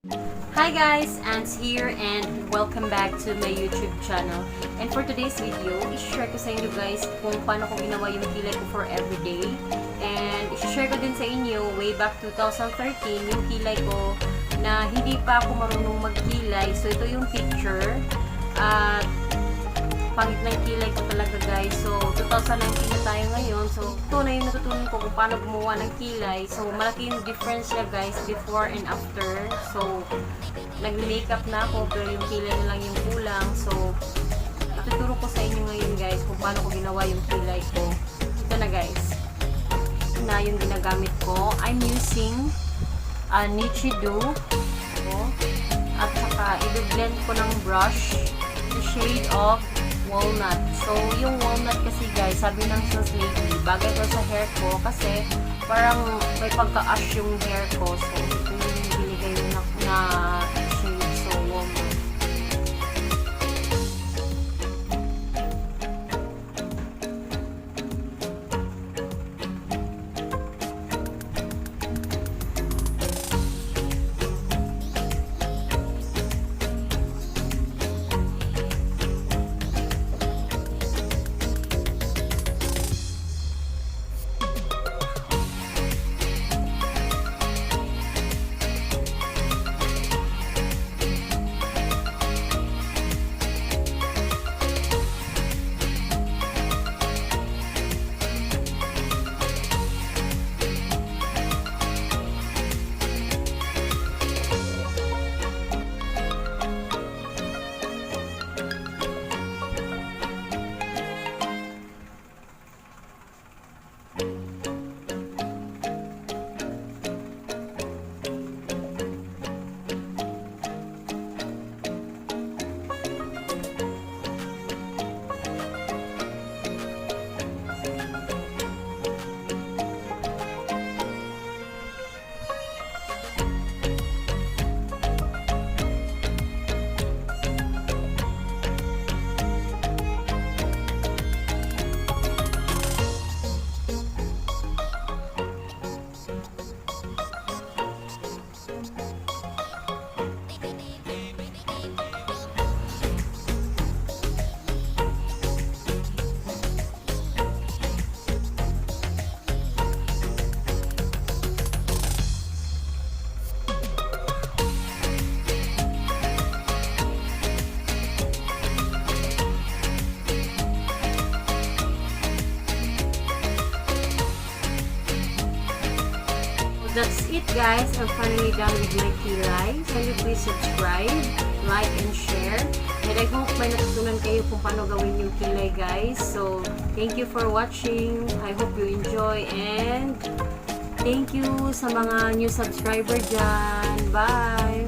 Hi guys, Ants here and welcome back to my YouTube channel. And for today's video, i-share ko sa inyo guys kung paano ko ginawa yung kilay ko for everyday. And i-share ko din sa inyo way back 2013 yung kilay ko na hindi pa ako marunong magkilay. So ito yung picture at pangit ng kilay ko talaga guys. So 2019 na tayo ngayon. So ito na yung natutunan ko kung paano gumawa ng kilay. So malaki yung difference niya guys before and after. So nag-makeup na ako pero yung kilay na lang yung kulang. So tuturo ko sa inyo ngayon guys kung paano ko ginawa yung kilay ko. Ito na guys. Ito na yung ginagamit ko. I'm using Nichido. At saka i-blend ko ng brush the shade of walnut. So, yung walnut kasi guys, sabi ng sus lady, bagay ko sa hair ko kasi parang may pagka-ash yung hair ko. So, ito yung binigay na shade. So, walnut. That's it guys. I'm finally done with my kilay. So you please subscribe, like, and share. And I hope may natutunan kayo kung paano gawin yung kilay guys. So thank you for watching. I hope you enjoy and thank you sa mga new subscriber dyan. Bye!